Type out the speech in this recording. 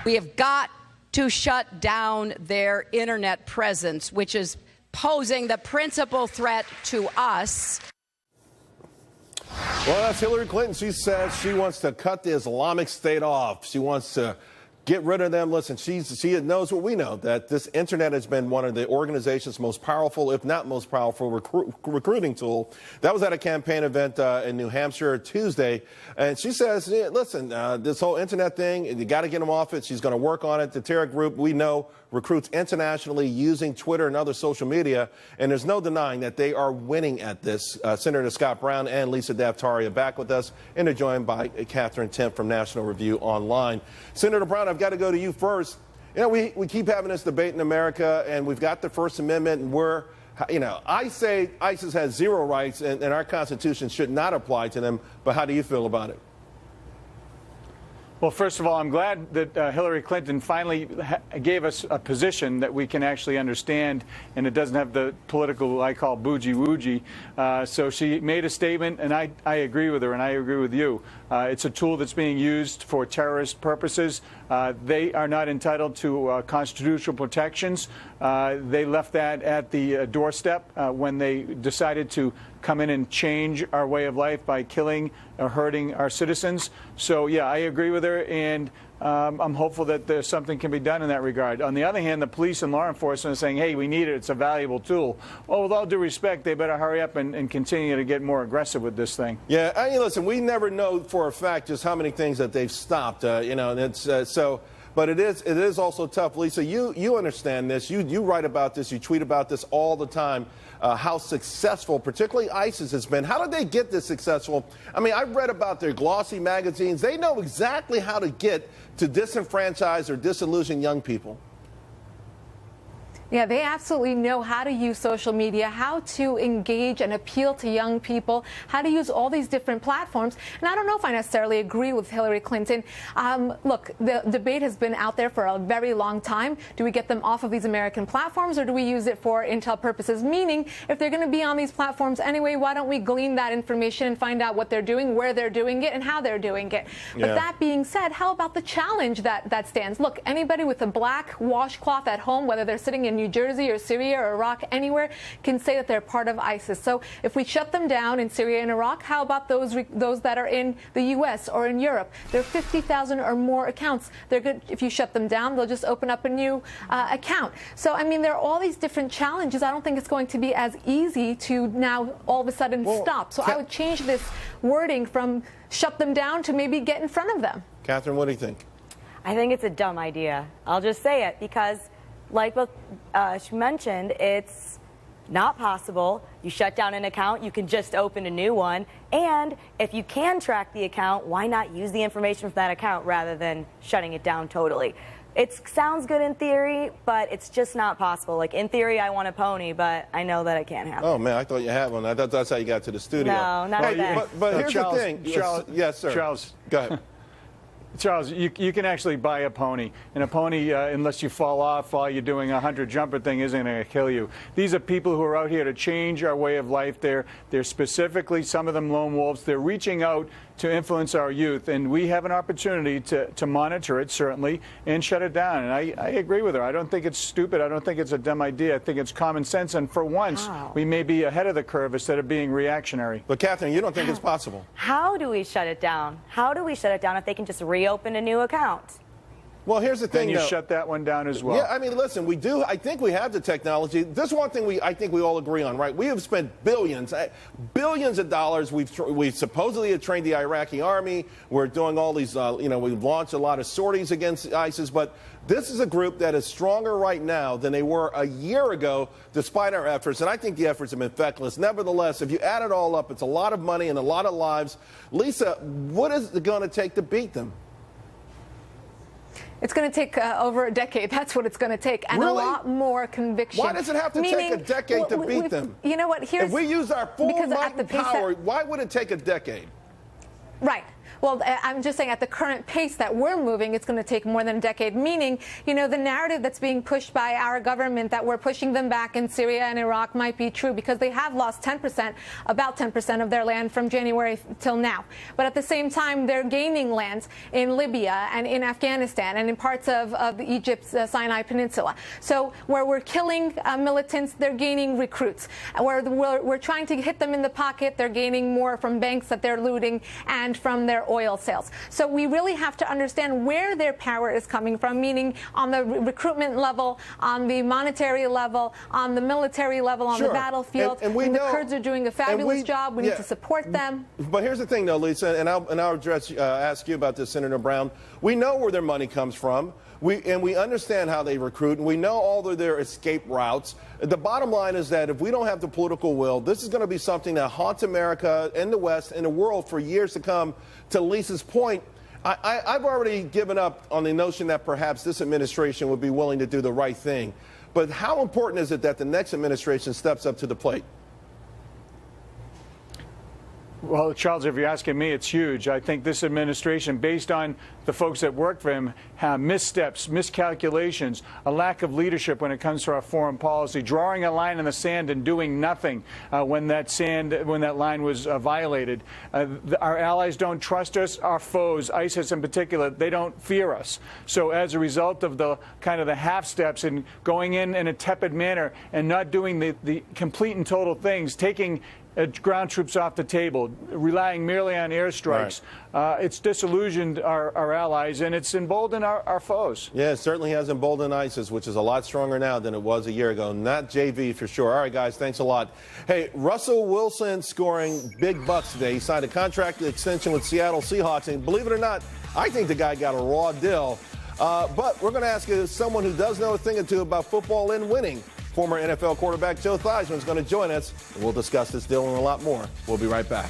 We have got to shut down their internet presence, which is posing the principal threat to us. Well, that's Hillary Clinton. She says she wants to cut the Islamic State off. She wants to get rid of them. Listen, she knows what we know, that this internet has been one of the organization's most powerful, if not most powerful, recruiting tool. That was at a campaign event in New Hampshire Tuesday. And she says, listen, this whole internet thing, you got to get them off it. She's going to work on it. The Terror Group, we know, recruits internationally using Twitter and other social media. And there's no denying that they are winning at this. Senator Scott Brown and Lisa Daftaria back with us, and they're joined by Katherine Timpf from National Review Online. Senator Brown, I've got to go to you first. You know, we keep having this debate in America, and we've got the First Amendment, and I say ISIS has zero rights, and our Constitution should not apply to them. But how do you feel about it? Well, first of all, I'm glad that Hillary Clinton finally gave us a position that we can actually understand, and it doesn't have the political, I call, bougie-woogie. So she made a statement, and I agree with her, and I agree with you. It's a tool that's being used for terrorist purposes. They are not entitled to constitutional protections. They left that at the doorstep when they decided to come in and change our way of life by killing or hurting our citizens. So, yeah, I agree with her, and I'm hopeful that there's something can be done in that regard. On the other hand, the police and law enforcement are saying, hey, we need it. It's a valuable tool. Well, with all due respect, they better hurry up and continue to get more aggressive with this thing. Yeah, I mean, listen, we never know for a fact just how many things that they've stopped, and it's so. But it is also tough. Lisa, you understand this. You write about this. You tweet about this all the time, how successful, particularly ISIS, has been. How did they get this successful? I mean, I've read about their glossy magazines. They know exactly how to get to disenfranchise or disillusion young people. Yeah, they absolutely know how to use social media, how to engage and appeal to young people, how to use all these different platforms. And I don't know if I necessarily agree with Hillary Clinton. Look, the debate has been out there for a very long time. Do we get them off of these American platforms, or do we use it for intel purposes? Meaning, if they're going to be on these platforms anyway, why don't we glean that information and find out what they're doing, where they're doing it, and how they're doing it? Yeah. But that being said, how about the challenge that stands? Look, anybody with a black washcloth at home, whether they're sitting in New Jersey or Syria or Iraq, anywhere, can say that they're part of ISIS. So if we shut them down in Syria and Iraq, how about those that are in the U.S. or in Europe? There are 50,000 or more accounts. They're good. If you shut them down, they'll just open up a new account. So, I mean, there are all these different challenges. I don't think it's going to be as easy to now all of a sudden stop. So I would change this wording from shut them down to maybe get in front of them. Katherine, what do you think? I think it's a dumb idea. I'll just say it because, like what she mentioned, it's not possible. You shut down an account, you can just open a new one. And if you can track the account, why not use the information from that account rather than shutting it down totally? It sounds good in theory, but it's just not possible. Like, in theory, I want a pony, but I know that it can't happen. Oh, man, I thought you had one. I thought that's how you got to the studio. No, not like that. But here's Charles, the thing. Charles, yes, sir. Charles. Go ahead. Charles, you can actually buy a pony, and a pony, unless you fall off while you're doing a 100-jumper thing, isn't going to kill you. These are people who are out here to change our way of life. They're specifically, some of them lone wolves. They're reaching out to influence our youth, and we have an opportunity to monitor it, certainly, and shut it down. And I agree with her. I don't think it's stupid. I don't think it's a dumb idea. I think it's common sense, and for once, we may be ahead of the curve instead of being reactionary. But, Katherine, you don't think it's possible? How do we shut it down? How do we shut it down if they can just reopen a new account? Well, here's the thing, Then you shut that one down as well. Yeah, I mean, listen, we do. I think we have the technology. There's one thing I think we all agree on, right? We have spent billions of dollars. We've supposedly have trained the Iraqi army. We're doing all these, we've launched a lot of sorties against ISIS. But this is a group that is stronger right now than they were a year ago, despite our efforts. And I think the efforts have been feckless. Nevertheless, if you add it all up, it's a lot of money and a lot of lives. Lisa, what is it going to take to beat them? It's going to take over a decade. That's what it's going to take. And really? A lot more conviction. Why does it have to take a decade to beat them? You know what? If we use our full might and power, why would it take a decade? Right. Well, I'm just saying at the current pace that we're moving, it's going to take more than a decade, meaning, the narrative that's being pushed by our government that we're pushing them back in Syria and Iraq might be true because they have lost about 10% of their land from January till now. But at the same time, they're gaining lands in Libya and in Afghanistan and in parts of Egypt's Sinai Peninsula. So where we're killing militants, they're gaining recruits. Where we're trying to hit them in the pocket, they're gaining more from banks that they're looting and from their oil sales. So we really have to understand where their power is coming from, meaning on the recruitment level, on the monetary level, on the military level, on the battlefield. And we know the Kurds are doing a fabulous job. We need to support them. But here's the thing, though, Lisa, and I'll ask you about this, Senator Brown. We know where their money comes from. We understand how they recruit, and we know all of their escape routes. The bottom line is that if we don't have the political will, this is going to be something that haunts America and the West and the world for years to come. To Lisa's point, I've already given up on the notion that perhaps this administration would be willing to do the right thing. But how important is it that the next administration steps up to the plate? Well, Charles, if you're asking me, it's huge. I think this administration, based on the folks that work for him, have missteps, miscalculations, a lack of leadership when it comes to our foreign policy, drawing a line in the sand and doing nothing when that line was violated. Our allies don't trust us. Our foes, ISIS in particular, they don't fear us. So as a result of the kind of the half steps and going in a tepid manner and not doing the complete and total things, taking ground troops off the table, relying merely on airstrikes. Right. It's disillusioned our allies, and it's emboldened our foes. Yeah, it certainly has emboldened ISIS, which is a lot stronger now than it was a year ago. Not JV for sure. All right, guys, thanks a lot. Hey, Russell Wilson scoring big bucks today. He signed a contract extension with Seattle Seahawks, and believe it or not, I think the guy got a raw deal. But we're going to ask you, someone who does know a thing or two about football and winning. Former NFL quarterback Joe Theismann is going to join us, and we'll discuss this deal and a lot more. We'll be right back.